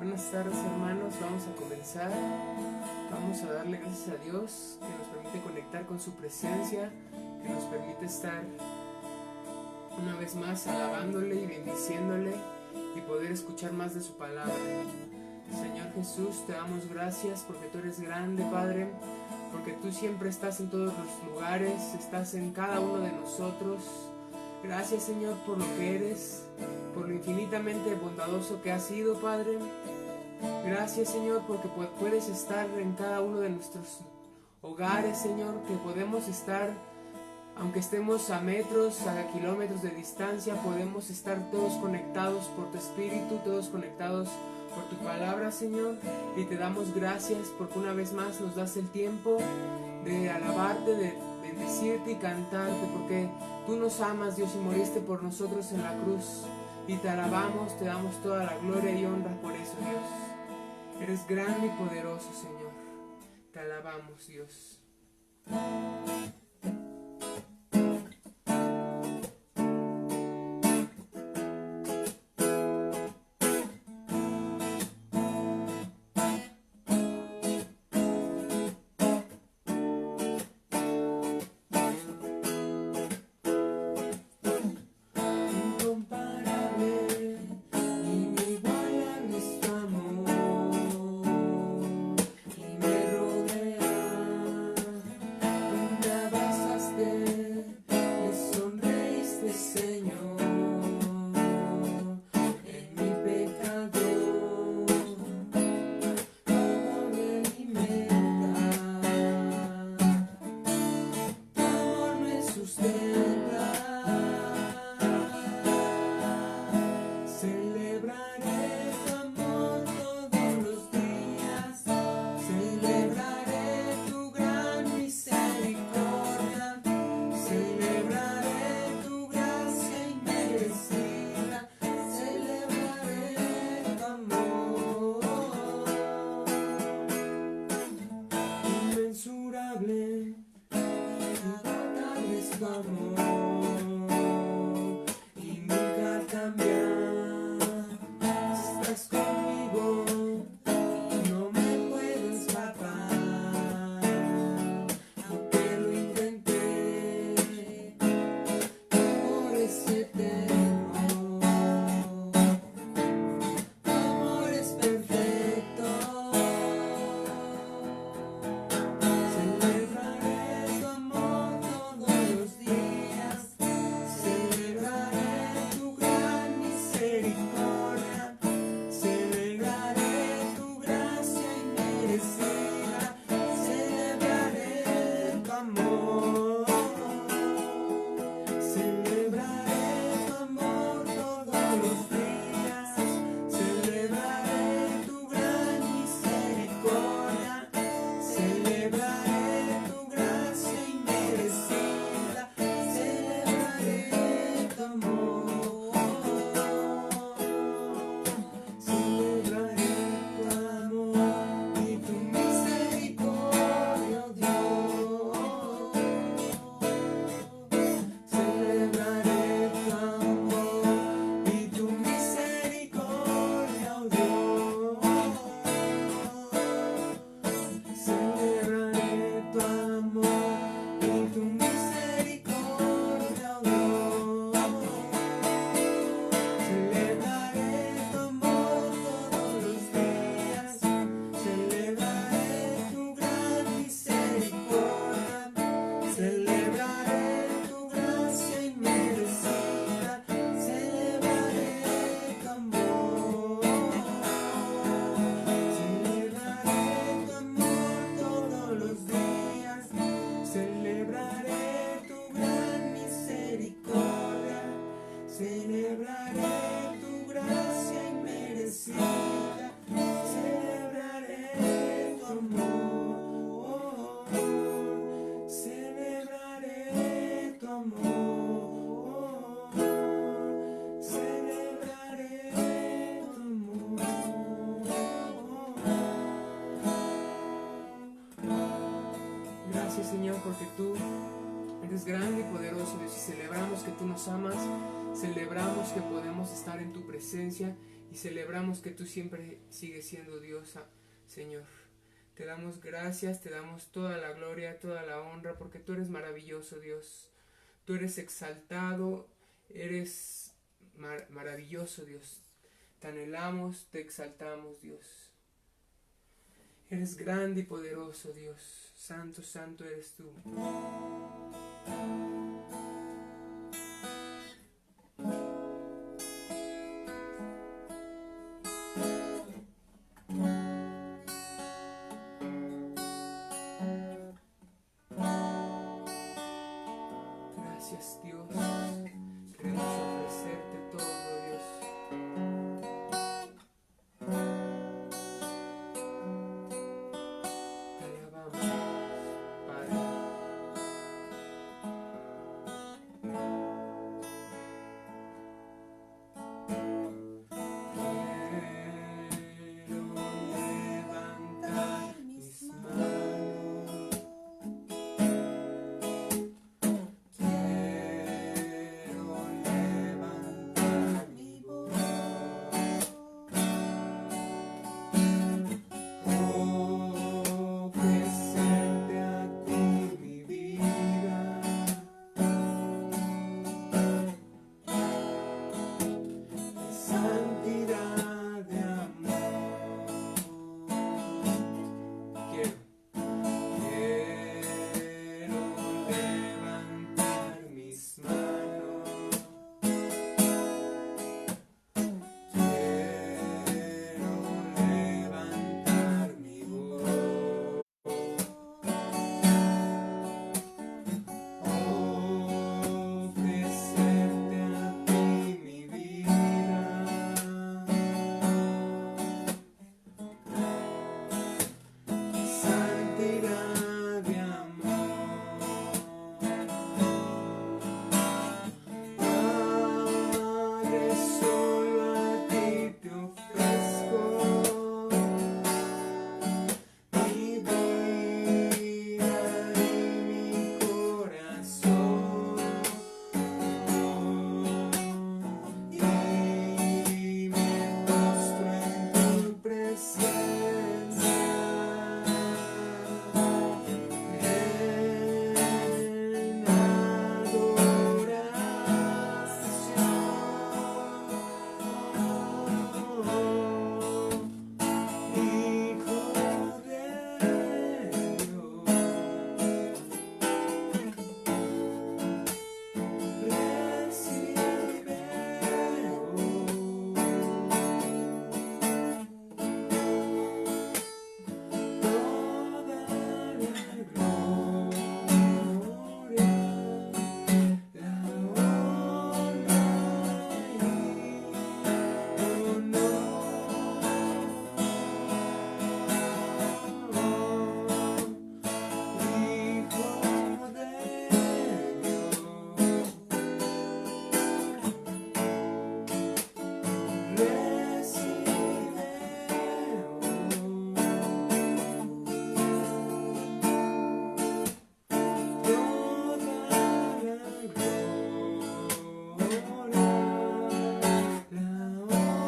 Buenas tardes, hermanos, vamos a comenzar. Vamos a darle gracias a Dios que nos permite conectar con su presencia, que nos permite estar una vez más alabándole y bendiciéndole y poder escuchar más de su palabra. Señor Jesús, te damos gracias porque tú eres grande, Padre, porque tú siempre estás en todos los lugares, estás en cada uno de nosotros. Gracias, Señor, por lo que eres, por lo infinitamente bondadoso que has sido, Padre. Gracias, Señor, porque puedes estar en cada uno de nuestros hogares, Señor, que podemos estar, aunque estemos a metros, a kilómetros de distancia, podemos estar todos conectados por tu Espíritu, todos conectados por tu palabra, Señor, y te damos gracias porque una vez más nos das el tiempo de alabarte, de bendecirte y cantarte, porque tú nos amas, Dios, y moriste por nosotros en la cruz, y te alabamos, te damos toda la gloria y honra por eso, Dios. Eres grande y poderoso, Señor. Te alabamos, Dios. Señor, porque tú eres grande y poderoso, Dios, y celebramos que tú nos amas, celebramos que podemos estar en tu presencia y celebramos que tú siempre sigues siendo Dios, Señor. Te damos gracias, te damos toda la gloria, toda la honra, porque tú eres maravilloso, Dios. Tú eres exaltado, eres maravilloso, Dios. Te anhelamos, te exaltamos, Dios. Eres grande y poderoso, Dios. Santo, santo eres tú. Gracias, Dios. Queremos ofrecerte todo, Dios. Te alabamos, Padre. Quiero levantar mis manos. Quiero levantar mi voz. Ofrecerte a ti mi vida. Santidad de amor. Quiero levantar mis manos. Quiero levantar mi voz. Ofrecerte a ti mi vida. Santidad de amor. Padre, solo a ti te ofrezco mi vida y mi corazón. Y me postro en tu presencia. En adoración, Hijo de Dios, recibe toda la gloria, la honra y honor. Hijo de Dios, recibe toda la gloria, la honra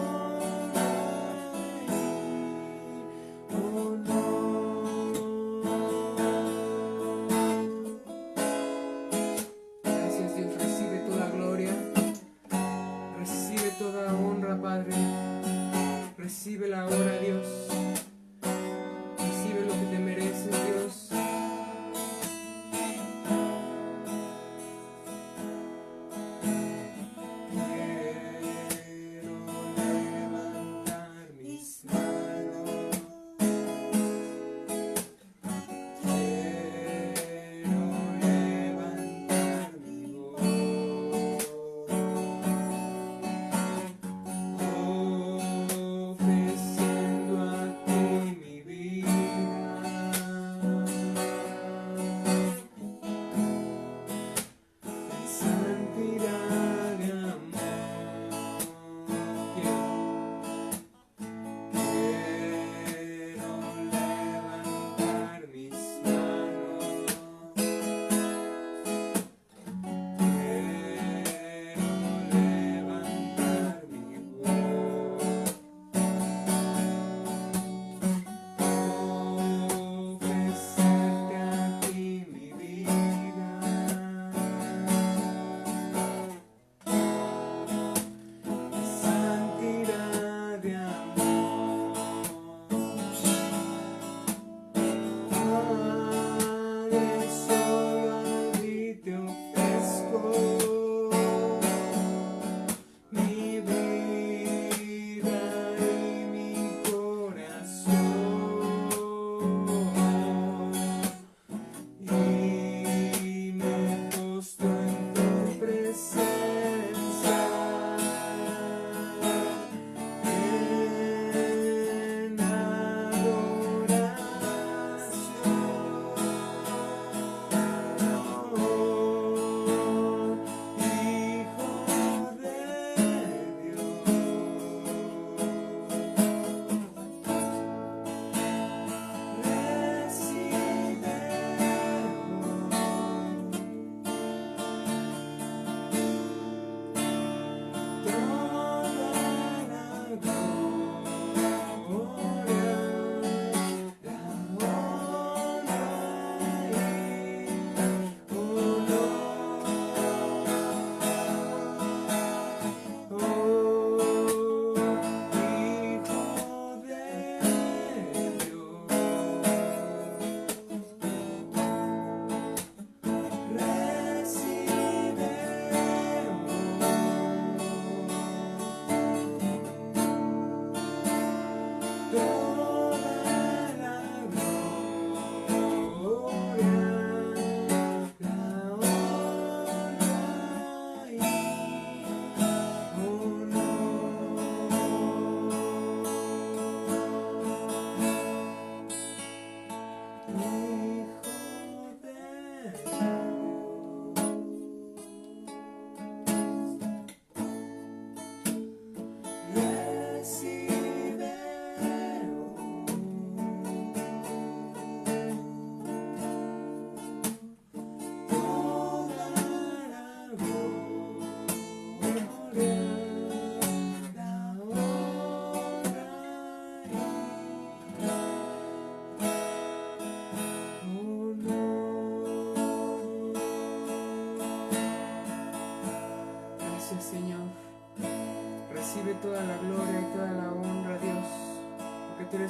y honor. Gracias, Dios. Recibe toda gloria, recibe toda honra, Padre. Recíbela ahora, Dios. Recibe lo que te mereces, Dios. Quiero levantar mis manos. Quiero levantar mi voz. Ofreciendo a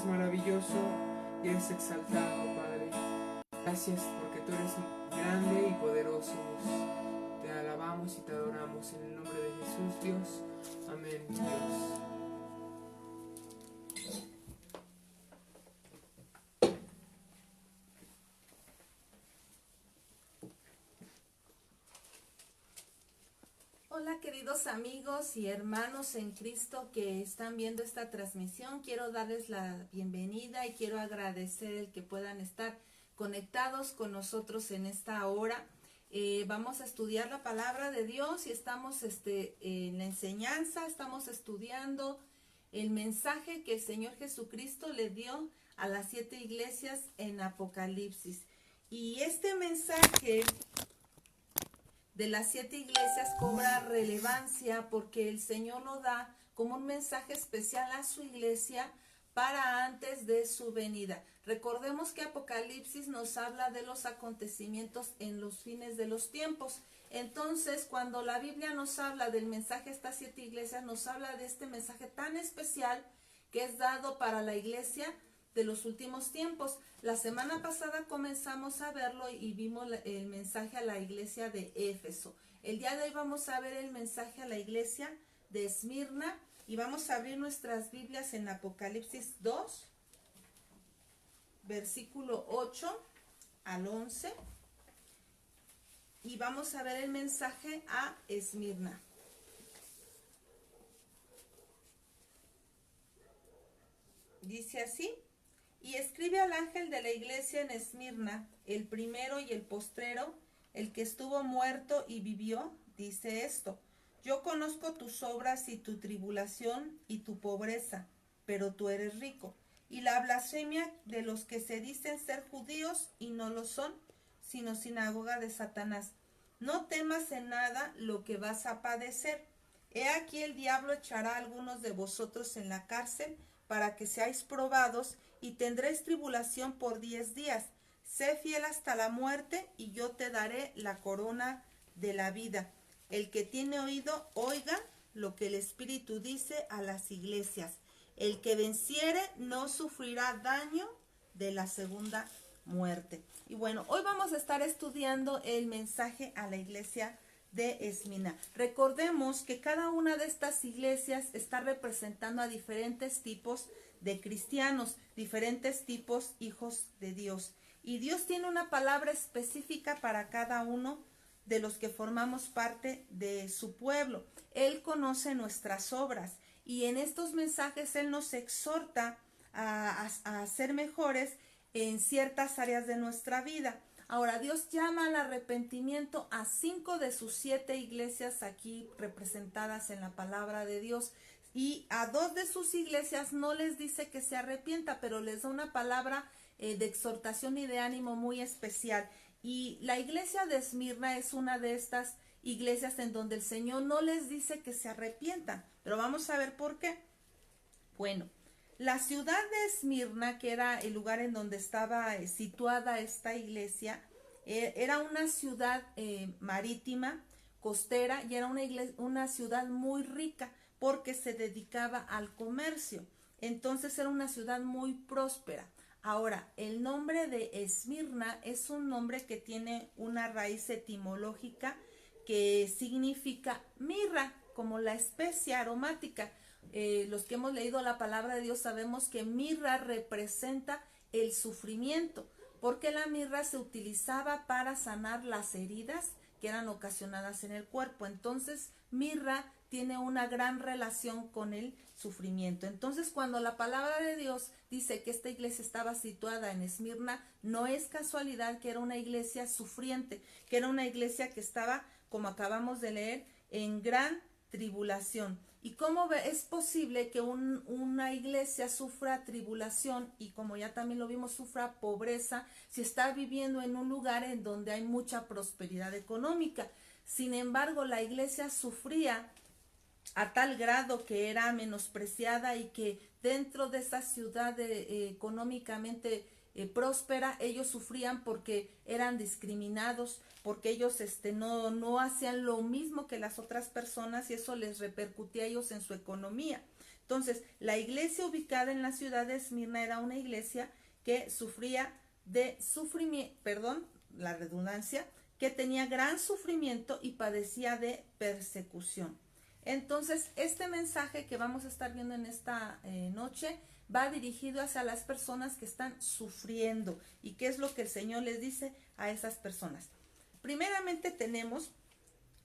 eres maravilloso y eres exaltado, Padre. Gracias porque tú eres grande y poderoso. Te alabamos y te adoramos en el nombre de Jesús, Dios. Amén, Dios. Hola queridos amigos y hermanos en Cristo que están viendo esta transmisión. Quiero darles la bienvenida y quiero agradecer el que puedan estar conectados con nosotros en esta hora. Vamos a estudiar la palabra de Dios y estamos en la enseñanza, estamos estudiando el mensaje que el Señor Jesucristo le dio a las 7 iglesias en Apocalipsis. Y este mensaje de las 7 iglesias cobra relevancia porque el Señor lo da como un mensaje especial a su iglesia para antes de su venida. Recordemos que Apocalipsis nos habla de los acontecimientos en los fines de los tiempos. Entonces, cuando la Biblia nos habla del mensaje a estas 7 iglesias, nos habla de este mensaje tan especial que es dado para la iglesia de los últimos tiempos. La semana pasada comenzamos a verlo y vimos el mensaje a la iglesia de Éfeso. El día de hoy vamos a ver el mensaje a la iglesia de Esmirna y vamos a abrir nuestras Biblias en Apocalipsis 2, versículo 8 al 11 y vamos a ver el mensaje a Esmirna. Dice así: y escribe al ángel de la iglesia en Esmirna, el primero y el postrero, el que estuvo muerto y vivió, dice esto: yo conozco tus obras y tu tribulación y tu pobreza, pero tú eres rico, y la blasfemia de los que se dicen ser judíos y no lo son, sino sinagoga de Satanás. No temas en nada lo que vas a padecer. He aquí el diablo echará a algunos de vosotros en la cárcel para que seáis probados y tendréis tribulación por 10 días. Sé fiel hasta la muerte y yo te daré la corona de la vida. El que tiene oído, oiga lo que el Espíritu dice a las iglesias. El que venciere no sufrirá daño de la segunda muerte. Y bueno, hoy vamos a estar estudiando el mensaje a la iglesia de Esmirna. Recordemos que cada una de estas iglesias está representando a diferentes tipos de cristianos, diferentes tipos hijos de Dios. Y Dios tiene una palabra específica para cada uno de los que formamos parte de su pueblo. Él conoce nuestras obras y en estos mensajes Él nos exhorta a ser mejores en ciertas áreas de nuestra vida. Ahora, Dios llama al arrepentimiento a 5 de sus 7 iglesias aquí representadas en la palabra de Dios. Y a 2 de sus iglesias no les dice que se arrepienta, pero les da una palabra de exhortación y de ánimo muy especial. Y la iglesia de Esmirna es una de estas iglesias en donde el Señor no les dice que se arrepientan. Pero vamos a ver por qué. Bueno, la ciudad de Esmirna, que era el lugar en donde estaba situada esta iglesia, era una ciudad marítima, costera, y era una ciudad muy rica porque se dedicaba al comercio. Entonces era una ciudad muy próspera. Ahora, el nombre de Esmirna es un nombre que tiene una raíz etimológica que significa mirra, como la especia aromática. Los que hemos leído la palabra de Dios sabemos que mirra representa el sufrimiento, porque la mirra se utilizaba para sanar las heridas que eran ocasionadas en el cuerpo. Entonces, mirra tiene una gran relación con el sufrimiento. Entonces, cuando la palabra de Dios dice que esta iglesia estaba situada en Esmirna, no es casualidad que era una iglesia sufriente, que era una iglesia que estaba, como acabamos de leer, en gran tribulación. ¿Y cómo es posible que una iglesia sufra tribulación y, como ya también lo vimos, sufra pobreza si está viviendo en un lugar en donde hay mucha prosperidad económica? Sin embargo, la iglesia sufría a tal grado que era menospreciada y que dentro de esa ciudad económicamente próspera, ellos sufrían porque eran discriminados, porque ellos no hacían lo mismo que las otras personas y eso les repercutía a ellos en su economía. Entonces, la iglesia ubicada en la ciudad de Esmirna era una iglesia que sufría de sufrimiento, perdón, la redundancia, que tenía gran sufrimiento y padecía de persecución. Entonces, este mensaje que vamos a estar viendo en esta noche va dirigido hacia las personas que están sufriendo. ¿Y qué es lo que el Señor les dice a esas personas? Primeramente tenemos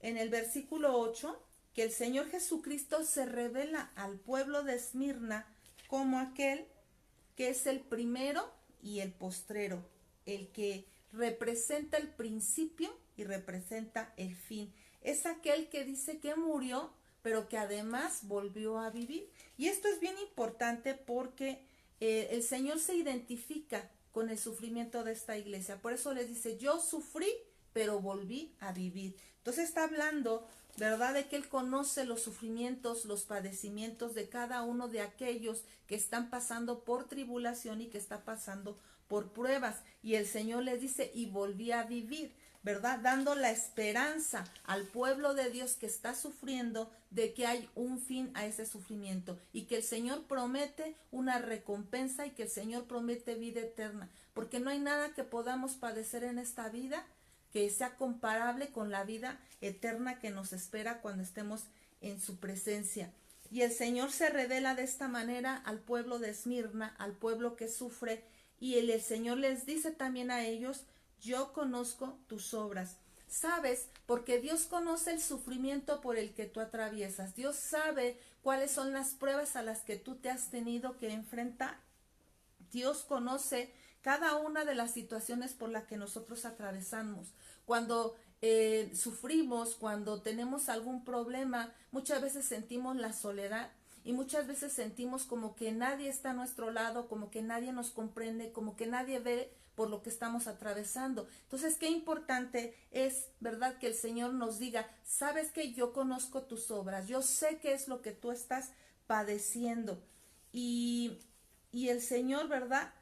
en el versículo 8 que el Señor Jesucristo se revela al pueblo de Esmirna como aquel que es el primero y el postrero, el que representa el principio y representa el fin. Es aquel que dice que murió, pero que además volvió a vivir. Y esto es bien importante porque el Señor se identifica con el sufrimiento de esta iglesia. Por eso les dice, yo sufrí, pero volví a vivir. Entonces está hablando, ¿verdad?, de que Él conoce los sufrimientos, los padecimientos de cada uno de aquellos que están pasando por tribulación y que está pasando por pruebas. Y el Señor les dice, y volví a vivir, ¿verdad? Dando la esperanza al pueblo de Dios que está sufriendo de que hay un fin a ese sufrimiento y que el Señor promete una recompensa y que el Señor promete vida eterna. Porque no hay nada que podamos padecer en esta vida que sea comparable con la vida eterna que nos espera cuando estemos en su presencia. Y el Señor se revela de esta manera al pueblo de Esmirna, al pueblo que sufre, y el Señor les dice también a ellos, yo conozco tus obras. ¿Sabes? Porque Dios conoce el sufrimiento por el que tú atraviesas. Dios sabe cuáles son las pruebas a las que tú te has tenido que enfrentar. Dios conoce cada una de las situaciones por las que nosotros atravesamos. Cuando sufrimos, cuando tenemos algún problema, muchas veces sentimos la soledad y muchas veces sentimos como que nadie está a nuestro lado, como que nadie nos comprende, como que nadie ve por lo que estamos atravesando. Entonces, qué importante es, ¿verdad?, que el Señor nos diga, sabes que yo conozco tus obras, yo sé qué es lo que tú estás padeciendo. Y el Señor, ¿verdad?,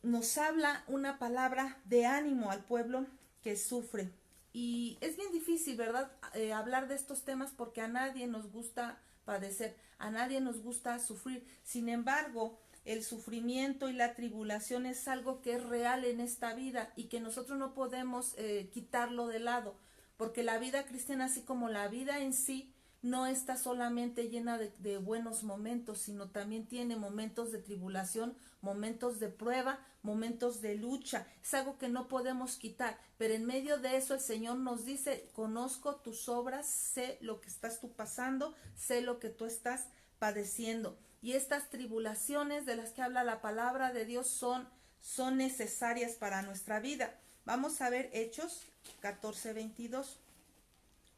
nos habla una palabra de ánimo al pueblo que sufre. Y es bien difícil, ¿verdad?, hablar de estos temas porque a nadie nos gusta padecer, a nadie nos gusta sufrir. Sin embargo, el sufrimiento y la tribulación es algo que es real en esta vida y que nosotros no podemos quitarlo de lado, porque la vida cristiana, así como la vida en sí, no está solamente llena de buenos momentos, sino también tiene momentos de tribulación, momentos de prueba, momentos de lucha. Es algo que no podemos quitar, pero en medio de eso el Señor nos dice, conozco tus obras, sé lo que estás tú pasando, sé lo que tú estás padeciendo. Y estas tribulaciones de las que habla la palabra de Dios son necesarias para nuestra vida. Vamos a ver Hechos 14:22.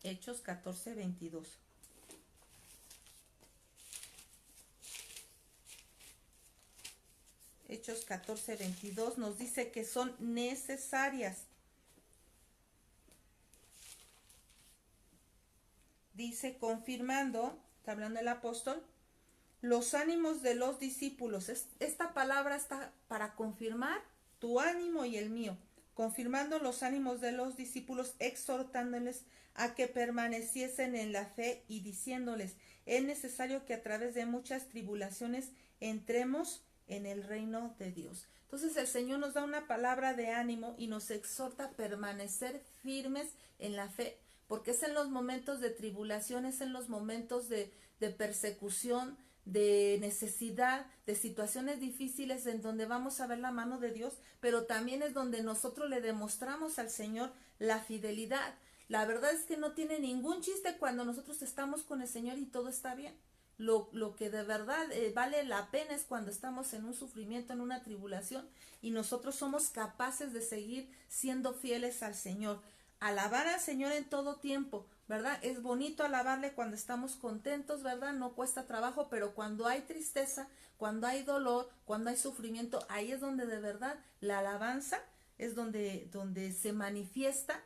Hechos 14:22. Hechos 14:22 nos dice que son necesarias. Dice, confirmando, está hablando el apóstol, los ánimos de los discípulos. Esta palabra está para confirmar tu ánimo y el mío. Confirmando los ánimos de los discípulos, exhortándoles a que permaneciesen en la fe y diciéndoles, es necesario que a través de muchas tribulaciones entremos en el reino de Dios. Entonces el Señor nos da una palabra de ánimo y nos exhorta a permanecer firmes en la fe, porque es en los momentos de tribulación, es en los momentos de persecución, de necesidad, de situaciones difíciles en donde vamos a ver la mano de Dios, pero también es donde nosotros le demostramos al Señor la fidelidad. La verdad es que no tiene ningún chiste cuando nosotros estamos con el Señor y todo está bien. Lo que de verdad vale la pena es cuando estamos en un sufrimiento, en una tribulación, y nosotros somos capaces de seguir siendo fieles al Señor. Alabar al Señor en todo tiempo, ¿verdad? Es bonito alabarle cuando estamos contentos, ¿verdad? No cuesta trabajo, pero cuando hay tristeza, cuando hay dolor, cuando hay sufrimiento, ahí es donde de verdad la alabanza es donde se manifiesta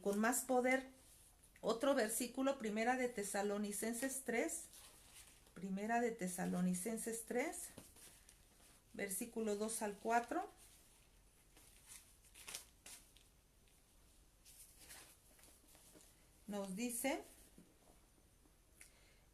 con más poder. Otro versículo, Primera de Tesalonicenses 3, versículo 2 al 4. Nos dice,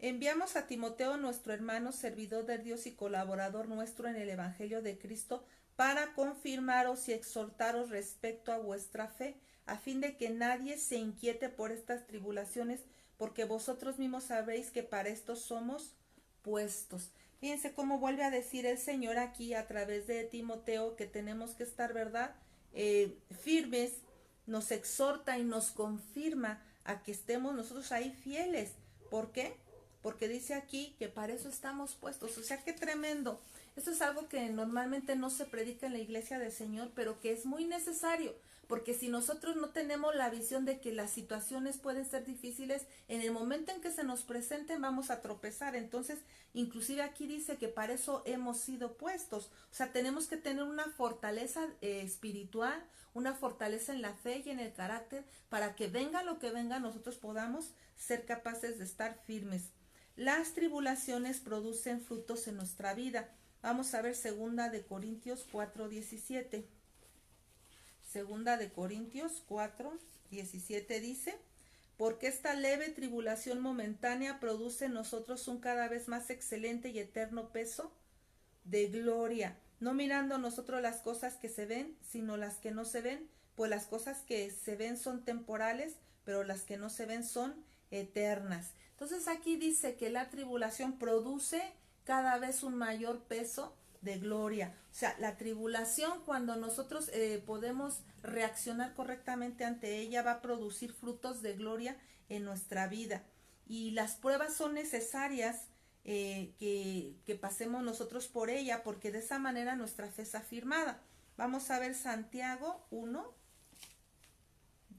Enviamos a Timoteo, nuestro hermano, servidor de Dios y colaborador nuestro en el Evangelio de Cristo, para confirmaros y exhortaros respecto a vuestra fe, a fin de que nadie se inquiete por estas tribulaciones, porque vosotros mismos sabéis que para esto somos puestos. Fíjense cómo vuelve a decir el Señor aquí a través de Timoteo que tenemos que estar, ¿verdad? Firmes, nos exhorta y nos confirma a que estemos nosotros ahí fieles. ¿Por qué? Porque dice aquí que para eso estamos puestos. O sea, qué tremendo. Esto es algo que normalmente no se predica en la iglesia del Señor, pero que es muy necesario. Porque si nosotros no tenemos la visión de que las situaciones pueden ser difíciles, en el momento en que se nos presenten vamos a tropezar. Entonces, inclusive aquí dice que para eso hemos sido puestos. O sea, tenemos que tener una fortaleza espiritual, una fortaleza en la fe y en el carácter, para que venga lo que venga, nosotros podamos ser capaces de estar firmes. Las tribulaciones producen frutos en nuestra vida. Vamos a ver 2 Corintios 4:17. 2 Corintios 4:17 dice: porque esta leve tribulación momentánea produce en nosotros un cada vez más excelente y eterno peso de gloria, no mirando nosotros las cosas que se ven, sino las que no se ven, pues las cosas que se ven son temporales, pero las que no se ven son eternas. Entonces aquí dice que la tribulación produce cada vez un mayor peso de gloria. O sea, la tribulación, cuando nosotros podemos reaccionar correctamente ante ella, va a producir frutos de gloria en nuestra vida. Y las pruebas son necesarias que pasemos nosotros por ella, porque de esa manera nuestra fe es afirmada. Vamos a ver Santiago 1,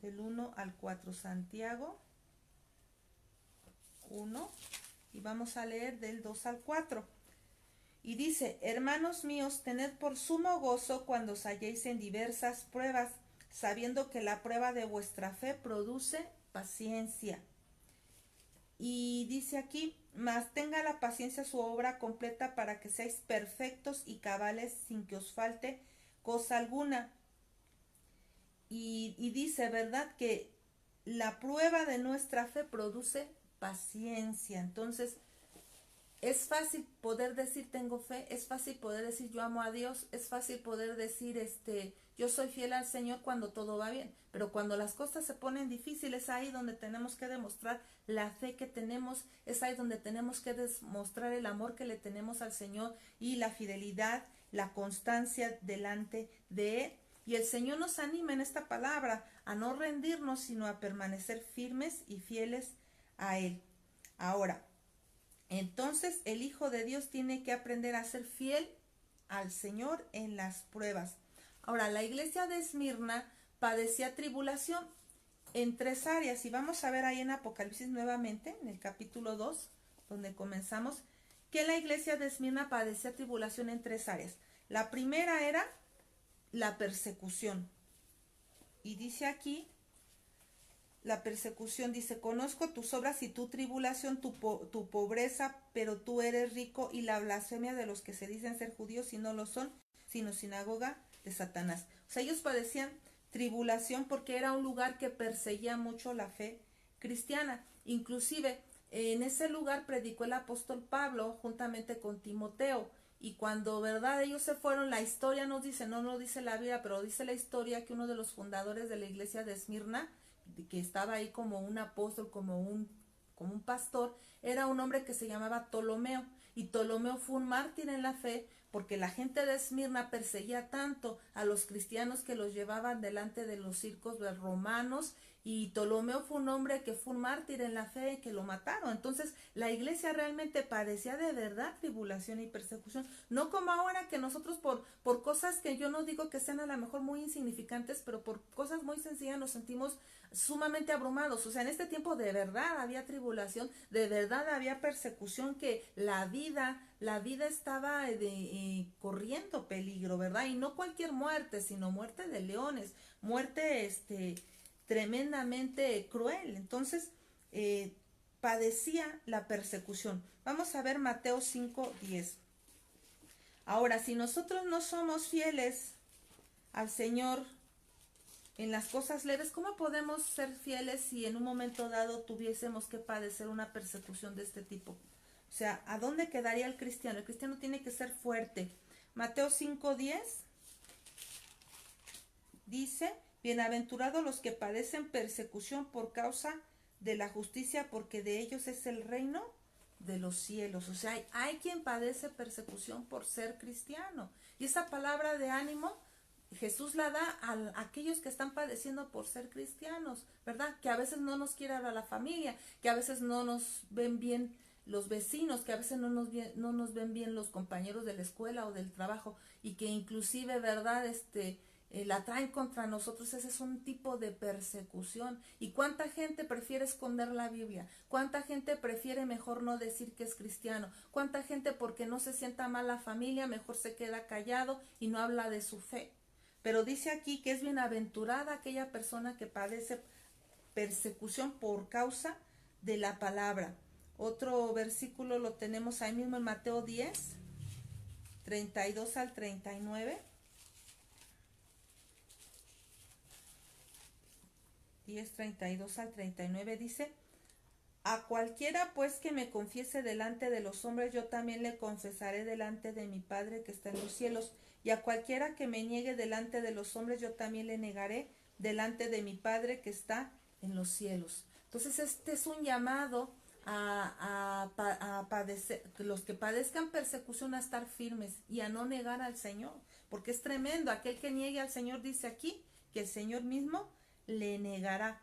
del 1 al 4. Santiago 1, y vamos a leer del 2 al 4. Y dice: hermanos míos, tened por sumo gozo cuando os halléis en diversas pruebas, sabiendo que la prueba de vuestra fe produce paciencia. Y dice aquí: mas tenga la paciencia su obra completa, para que seáis perfectos y cabales, sin que os falte cosa alguna. Y dice, ¿verdad?, que la prueba de nuestra fe produce paciencia. Entonces, es fácil poder decir tengo fe, es fácil poder decir yo amo a Dios, es fácil poder decir yo soy fiel al Señor cuando todo va bien, pero cuando las cosas se ponen difíciles, es ahí donde tenemos que demostrar la fe que tenemos, es ahí donde tenemos que demostrar el amor que le tenemos al Señor y la fidelidad, la constancia delante de Él. Y el Señor nos anima en esta palabra a no rendirnos, sino a permanecer firmes y fieles a Él. Ahora, entonces el Hijo de Dios tiene que aprender a ser fiel al Señor en las pruebas. Ahora, la iglesia de Esmirna padecía tribulación en 3 áreas, y vamos a ver ahí en Apocalipsis nuevamente, en el capítulo 2, donde comenzamos, que la iglesia de Esmirna padecía tribulación en 3 áreas. La primera era la persecución. Y dice aquí, la persecución, dice: conozco tus obras y tu tribulación, tu pobreza, pero tú eres rico, y la blasfemia de los que se dicen ser judíos y no lo son, sino sinagoga de Satanás. O sea, ellos padecían tribulación porque era un lugar que perseguía mucho la fe cristiana. Inclusive en ese lugar predicó el apóstol Pablo juntamente con Timoteo. Y cuando, ¿verdad?, ellos se fueron, la historia nos dice, no lo dice la Biblia, pero dice la historia que uno de los fundadores de la iglesia de Esmirna, que estaba ahí como un apóstol, como un pastor, era un hombre que se llamaba Ptolomeo. Y Ptolomeo fue un mártir en la fe, porque la gente de Esmirna perseguía tanto a los cristianos que los llevaban delante de los circos romanos, y Ptolomeo fue un hombre que fue un mártir en la fe y que lo mataron. Entonces la iglesia realmente padecía de verdad tribulación y persecución, no como ahora, que nosotros por cosas que yo no digo que sean a lo mejor muy insignificantes, pero por cosas muy sencillas nos sentimos sumamente abrumados. O sea, en este tiempo de verdad había tribulación, de verdad había persecución, que la vida estaba corriendo peligro, ¿verdad? Y no cualquier muerte, sino muerte de leones, muerte tremendamente cruel. Entonces padecía la persecución. Vamos a ver Mateo 5:10. Ahora, si nosotros no somos fieles al Señor en las cosas leves, ¿cómo podemos ser fieles si en un momento dado tuviésemos que padecer una persecución de este tipo? O sea, ¿a dónde quedaría el cristiano? El cristiano tiene que ser fuerte. Mateo 5:10 dice, bienaventurados los que padecen persecución por causa de la justicia, porque de ellos es el reino de los cielos. O sea, hay quien padece persecución por ser cristiano. Y esa palabra de ánimo Jesús la da a aquellos que están padeciendo por ser cristianos, ¿verdad? Que a veces no nos quiere hablar la familia, que a veces no nos ven bien los vecinos, que a veces no nos ven bien los compañeros de la escuela o del trabajo, y que inclusive, ¿verdad? La traen contra nosotros. Ese es un tipo de persecución. ¿Y cuánta gente prefiere esconder la Biblia? ¿Cuánta gente prefiere mejor no decir que es cristiano? ¿Cuánta gente, porque no se sienta mal la familia, mejor se queda callado y no habla de su fe? Pero dice aquí que es bienaventurada aquella persona que padece persecución por causa de la palabra. Otro versículo lo tenemos ahí mismo en Mateo 10, 32 al 39. 10, 32 al 39 dice, a cualquiera pues que me confiese delante de los hombres, yo también le confesaré delante de mi Padre que está en los cielos. Y a cualquiera que me niegue delante de los hombres, yo también le negaré delante de mi Padre que está en los cielos. Entonces este es un llamado a padecer, los que padezcan persecución, a estar firmes y a no negar al Señor, porque es tremendo. Aquel que niegue al Señor, dice aquí, que el Señor mismo le negará.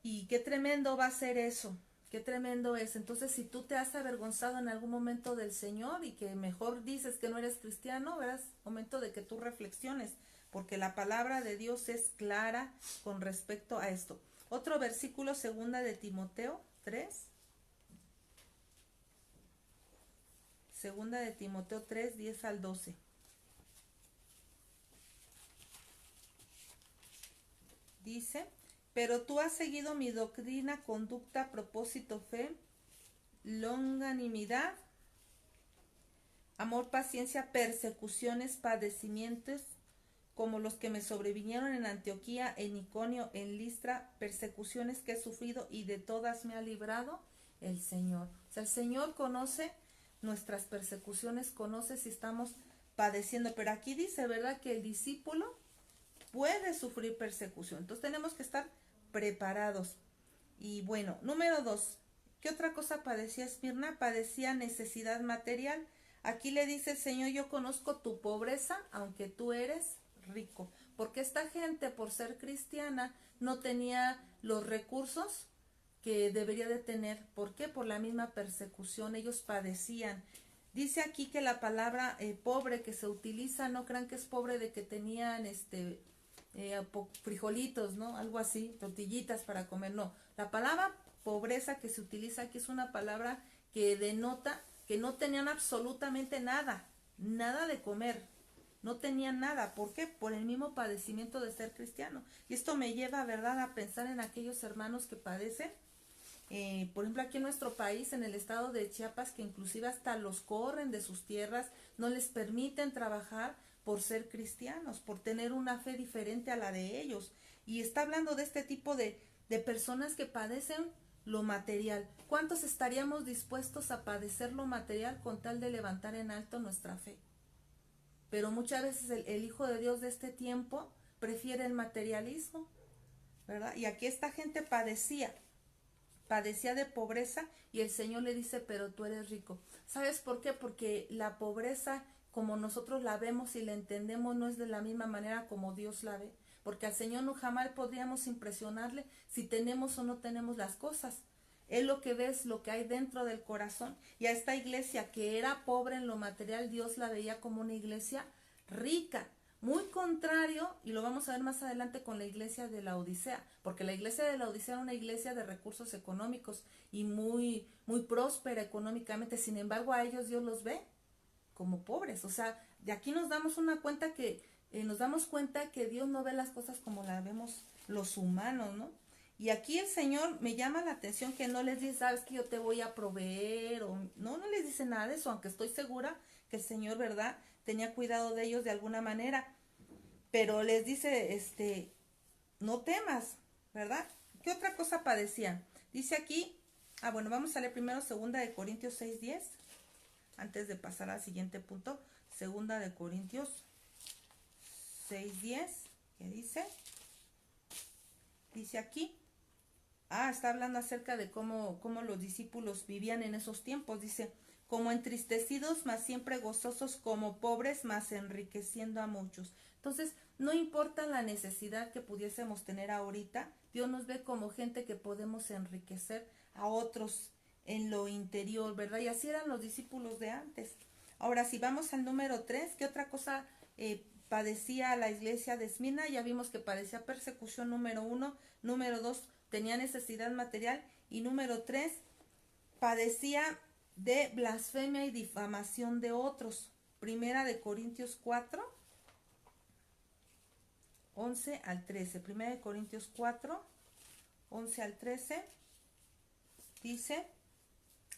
Y qué tremendo va a ser eso, qué tremendo es. Entonces, si tú te has avergonzado en algún momento del Señor y que mejor dices que no eres cristiano, verás, momento de que tú reflexiones, porque la palabra de Dios es clara con respecto a esto. Otro versículo, segunda de Timoteo 3. Segunda de Timoteo 3, 10 al 12. Dice, pero tú has seguido mi doctrina, conducta, propósito, fe, longanimidad, amor, paciencia, persecuciones, padecimientos, como los que me sobrevinieron en Antioquía, en Iconio, en Listra, persecuciones que he sufrido, y de todas me ha librado el Señor. O sea, el Señor conoce nuestras persecuciones, conoce si estamos padeciendo, pero aquí dice, ¿verdad?, que el discípulo puede sufrir persecución. Entonces tenemos que estar preparados. Y bueno, número 2, ¿qué otra cosa padecía Esmirna? Padecía necesidad material. Aquí le dice el Señor, yo conozco tu pobreza, aunque tú eres rico. Porque esta gente, por ser cristiana, no tenía los recursos que debería de tener. ¿Por qué? Por la misma persecución, ellos padecían. Dice aquí que la palabra pobre que se utiliza, no crean que es pobre de que tenían frijolitos, ¿no? Algo así, tortillitas para comer, no. La palabra pobreza que se utiliza aquí es una palabra que denota que no tenían absolutamente nada, nada de comer, no tenían nada. ¿Por qué? Por el mismo padecimiento de ser cristiano. Y esto me lleva, ¿verdad?, a pensar en aquellos hermanos que padecen, por ejemplo, aquí en nuestro país, en el estado de Chiapas, que inclusive hasta los corren de sus tierras, no les permiten trabajar por ser cristianos, por tener una fe diferente a la de ellos. Y está hablando de este tipo de personas que padecen lo material. ¿Cuántos estaríamos dispuestos a padecer lo material con tal de levantar en alto nuestra fe? Pero muchas veces el Hijo de Dios de este tiempo prefiere el materialismo, ¿verdad? Y aquí esta gente padecía de pobreza, y el Señor le dice, pero tú eres rico. ¿Sabes por qué? Porque la pobreza, como nosotros la vemos y la entendemos, no es de la misma manera como Dios la ve. Porque al Señor no jamás podríamos impresionarle si tenemos o no tenemos las cosas. Él lo que ve es lo que hay dentro del corazón. Y a esta iglesia que era pobre en lo material, Dios la veía como una iglesia rica. Muy contrario, y lo vamos a ver más adelante con la iglesia de la Odisea, porque la iglesia de la Odisea era una iglesia de recursos económicos y muy próspera económicamente. Sin embargo, a ellos Dios los ve como pobres. O sea, de aquí nos damos cuenta que Dios no ve las cosas como las vemos los humanos, ¿no? Y aquí el Señor me llama la atención que no les dice, sabes que yo te voy a proveer, o no les dice nada de eso, aunque estoy segura que el Señor, ¿verdad?, tenía cuidado de ellos de alguna manera. Pero les dice, no temas, ¿verdad? ¿Qué otra cosa padecían? Dice aquí, bueno, vamos a leer primero segunda de Corintios 6:10, antes de pasar al siguiente punto. Segunda de Corintios 6:10, ¿qué dice? Dice aquí, está hablando acerca de cómo los discípulos vivían en esos tiempos. Dice, como entristecidos, mas siempre gozosos, como pobres, mas enriqueciendo a muchos. Entonces, no importa la necesidad que pudiésemos tener ahorita, Dios nos ve como gente que podemos enriquecer a otros en lo interior, ¿verdad? Y así eran los discípulos de antes. Ahora, si vamos al número 3, ¿qué otra cosa padecía la iglesia de Esmirna? Ya vimos que padecía persecución, número 1. Número 2, tenía necesidad material. Y número 3, padecía de blasfemia y difamación de otros. Primera de Corintios 4, 11 al 13. Primera de Corintios 4, 11 al 13. Dice,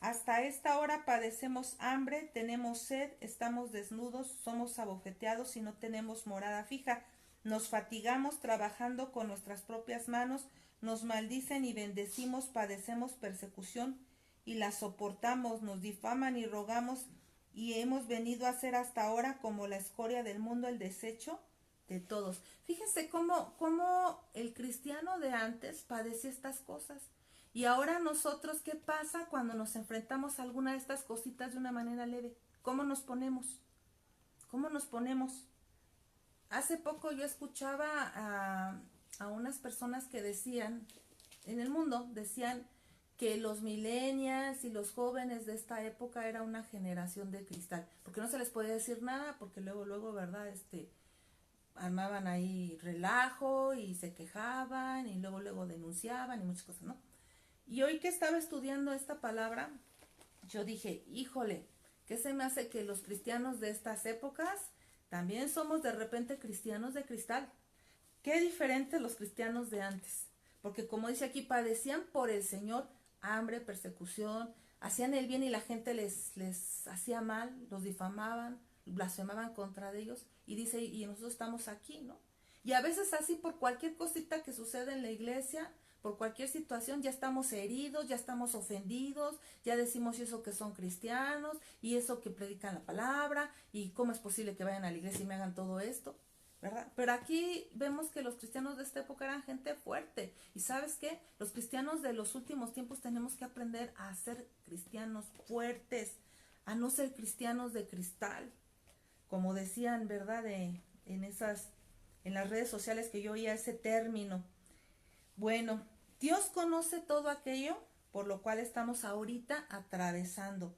hasta esta hora padecemos hambre, tenemos sed, estamos desnudos, somos abofeteados y no tenemos morada fija. Nos fatigamos trabajando con nuestras propias manos, nos maldicen y bendecimos, padecemos persecución y la soportamos, nos difaman y rogamos y hemos venido a ser hasta ahora como la escoria del mundo, el desecho de todos. Fíjense cómo el cristiano de antes padecía estas cosas. Y ahora nosotros, ¿qué pasa cuando nos enfrentamos a alguna de estas cositas de una manera leve? ¿Cómo nos ponemos? ¿Cómo nos ponemos? Hace poco yo escuchaba a unas personas que decían, en el mundo, decían que los millennials y los jóvenes de esta época era una generación de cristal, porque no se les podía decir nada, porque luego, ¿verdad? Armaban ahí relajo y se quejaban y luego denunciaban y muchas cosas, ¿no? Y hoy que estaba estudiando esta palabra, yo dije, híjole, ¿qué se me hace que los cristianos de estas épocas también somos de repente cristianos de cristal? Qué diferentes los cristianos de antes. Porque como dice aquí, padecían por el Señor hambre, persecución, hacían el bien y la gente les hacía mal, los difamaban, blasfemaban contra ellos. Y dice, y nosotros estamos aquí, ¿no? Y a veces así por cualquier cosita que sucede en la iglesia, por cualquier situación ya estamos heridos, ya estamos ofendidos, ya decimos eso que son cristianos y eso que predican la palabra y cómo es posible que vayan a la iglesia y me hagan todo esto, ¿verdad? Pero aquí vemos que los cristianos de esta época eran gente fuerte. ¿Y sabes qué? Los cristianos de los últimos tiempos tenemos que aprender a ser cristianos fuertes, a no ser cristianos de cristal, como decían, ¿verdad? En las redes sociales que yo oía ese término. Bueno, Dios conoce todo aquello por lo cual estamos ahorita atravesando.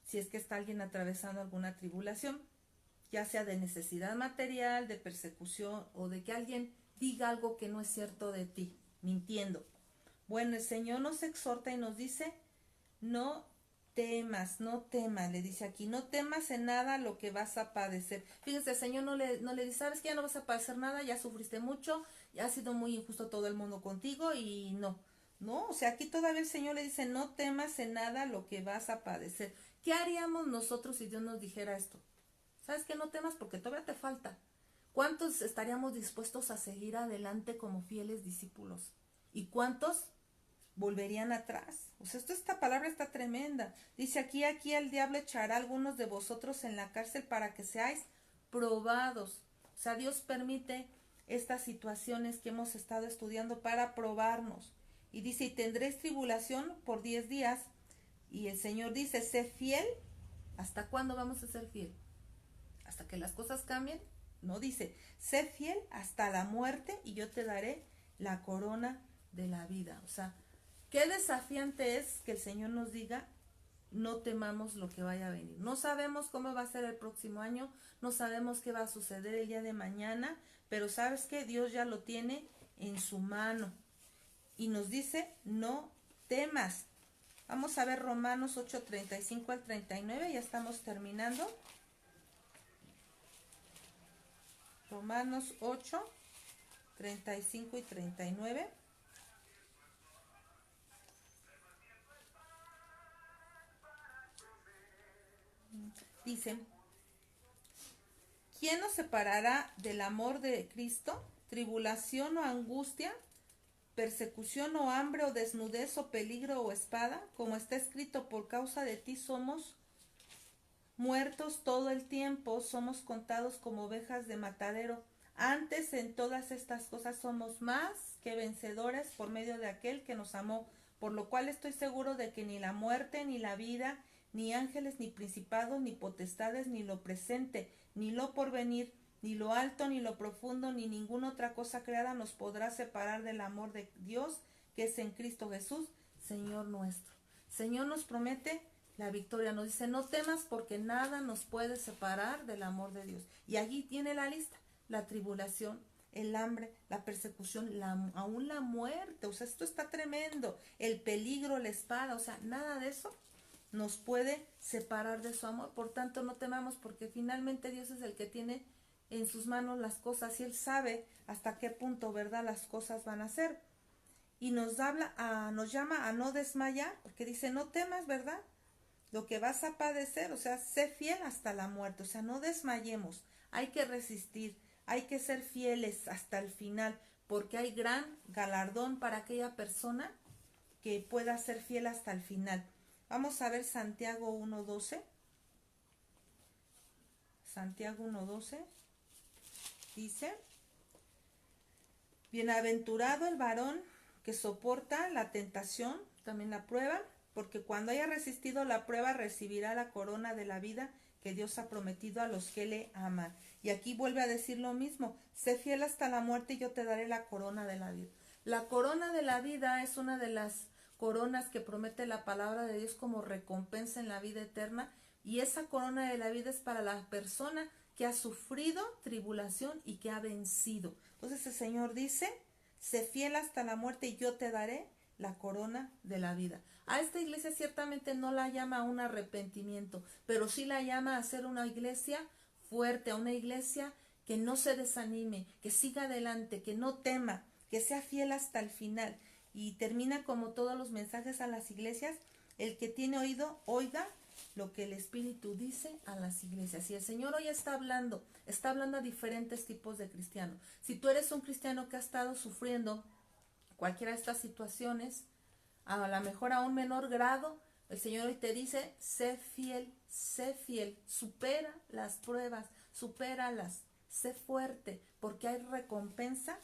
Si es que está alguien atravesando alguna tribulación, ya sea de necesidad material, de persecución o de que alguien diga algo que no es cierto de ti, mintiendo. Bueno, el Señor nos exhorta y nos dice, no temas, le dice aquí, no temas en nada lo que vas a padecer. Fíjense, el Señor no le dice, sabes que ya no vas a padecer nada, ya sufriste mucho, ya ha sido muy injusto todo el mundo contigo y no, o sea, aquí todavía el Señor le dice, no temas en nada lo que vas a padecer. ¿Qué haríamos nosotros si Dios nos dijera esto? ¿Sabes que no temas porque todavía te falta? ¿Cuántos estaríamos dispuestos a seguir adelante como fieles discípulos? ¿Y cuántos volverían atrás? O sea, esta palabra está tremenda. Dice aquí el diablo echará a algunos de vosotros en la cárcel para que seáis probados. O sea, Dios permite estas situaciones que hemos estado estudiando para probarnos. Y dice, y tendréis tribulación por 10 días. Y el Señor dice, sé fiel. ¿Hasta cuándo vamos a ser fiel? ¿Hasta que las cosas cambien? No, dice, sé fiel hasta la muerte y yo te daré la corona de la vida. O sea, qué desafiante es que el Señor nos diga, no temamos lo que vaya a venir. No sabemos cómo va a ser el próximo año, no sabemos qué va a suceder el día de mañana, pero sabes que Dios ya lo tiene en su mano. Y nos dice, no temas. Vamos a ver Romanos 8, 35 al 39, ya estamos terminando. Romanos 8, 35 y 39. Dice, ¿quién nos separará del amor de Cristo? tribulación o angustia, persecución o hambre o desnudez o peligro o espada, como está escrito, por causa de ti somos muertos todo el tiempo, somos contados como ovejas de matadero. Antes en todas estas cosas somos más que vencedores por medio de aquel que nos amó, por lo cual estoy seguro de que ni la muerte, ni la vida, ni ángeles, ni principados, ni potestades, ni lo presente, ni lo porvenir, ni lo alto, ni lo profundo, ni ninguna otra cosa creada nos podrá separar del amor de Dios que es en Cristo Jesús, Señor nuestro. Señor nos promete la victoria, nos dice, no temas porque nada nos puede separar del amor de Dios. Y allí tiene la lista, la tribulación, el hambre, la persecución, aún la muerte, o sea, esto está tremendo, el peligro, la espada, o sea, nada de eso nos puede separar de su amor. Por tanto, no temamos, porque finalmente Dios es el que tiene en sus manos las cosas y Él sabe hasta qué punto, ¿verdad?, las cosas van a ser. Y nos llama a no desmayar, porque dice, no temas, ¿verdad?, lo que vas a padecer, o sea, sé fiel hasta la muerte, o sea, no desmayemos, hay que resistir, hay que ser fieles hasta el final, porque hay gran galardón para aquella persona que pueda ser fiel hasta el final. Vamos a ver Santiago 1:12. Santiago 1:12 dice, bienaventurado el varón que soporta la tentación, también la prueba, porque cuando haya resistido la prueba recibirá la corona de la vida que Dios ha prometido a los que le aman. Y aquí vuelve a decir lo mismo, sé fiel hasta la muerte y yo te daré la corona de la vida. La corona de la vida es una de las coronas que promete la palabra de Dios como recompensa en la vida eterna, y esa corona de la vida es para la persona que ha sufrido tribulación y que ha vencido. Entonces el Señor dice, sé fiel hasta la muerte y yo te daré la corona de la vida. A esta iglesia ciertamente no la llama a un arrepentimiento, pero sí la llama a ser una iglesia fuerte, a una iglesia que no se desanime, que siga adelante, que no tema, que sea fiel hasta el final. Y termina como todos los mensajes a las iglesias, el que tiene oído, oiga lo que el Espíritu dice a las iglesias. Y el Señor hoy está hablando a diferentes tipos de cristianos. Si tú eres un cristiano que ha estado sufriendo cualquiera de estas situaciones, a lo mejor a un menor grado, el Señor hoy te dice, sé fiel, supera las pruebas, supéralas, sé fuerte, porque hay recompensa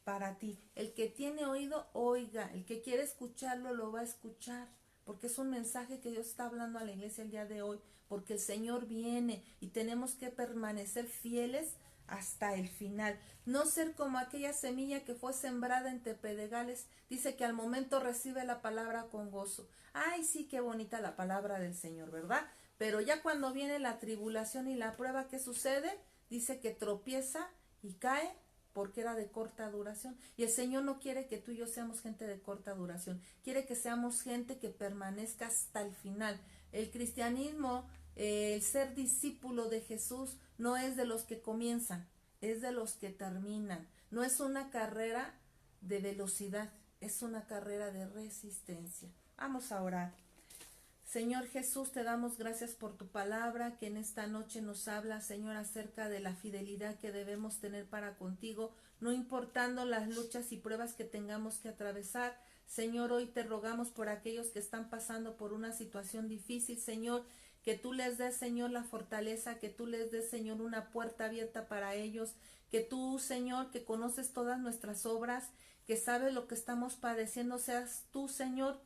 para ti. El que tiene oído, oiga, el que quiere escucharlo, lo va a escuchar, porque es un mensaje que Dios está hablando a la iglesia el día de hoy, porque el Señor viene y tenemos que permanecer fieles hasta el final, no ser como aquella semilla que fue sembrada entre pedregales, dice que al momento recibe la palabra con gozo. Ay, sí, qué bonita la palabra del Señor, ¿verdad? Pero ya cuando viene la tribulación y la prueba, ¿qué sucede? Dice que tropieza y cae porque era de corta duración. Y el Señor no quiere que tú y yo seamos gente de corta duración, quiere que seamos gente que permanezca hasta el final. El cristianismo, el ser discípulo de Jesús, no es de los que comienzan, es de los que terminan. No es una carrera de velocidad, es una carrera de resistencia. Vamos a orar. Señor Jesús, te damos gracias por tu palabra que en esta noche nos habla, Señor, acerca de la fidelidad que debemos tener para contigo, no importando las luchas y pruebas que tengamos que atravesar. Señor, hoy te rogamos por aquellos que están pasando por una situación difícil, Señor, que tú les des, Señor, la fortaleza, que tú les des, Señor, una puerta abierta para ellos, que tú, Señor, que conoces todas nuestras obras, que sabes lo que estamos padeciendo, seas tú, Señor,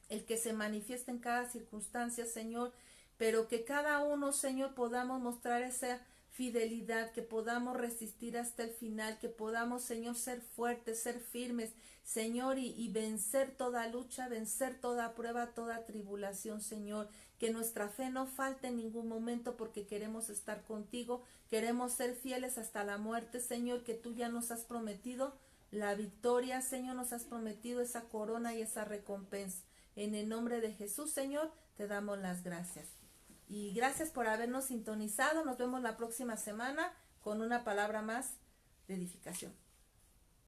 el que se manifiesta en cada circunstancia, Señor, pero que cada uno, Señor, podamos mostrar esa fidelidad, que podamos resistir hasta el final, que podamos, Señor, ser fuertes, ser firmes, Señor, y vencer toda lucha, vencer toda prueba, toda tribulación, Señor, que nuestra fe no falte en ningún momento porque queremos estar contigo, queremos ser fieles hasta la muerte, Señor, que tú ya nos has prometido la victoria, Señor, nos has prometido esa corona y esa recompensa. En el nombre de Jesús, Señor, te damos las gracias. Y gracias por habernos sintonizado. Nos vemos la próxima semana con una palabra más de edificación.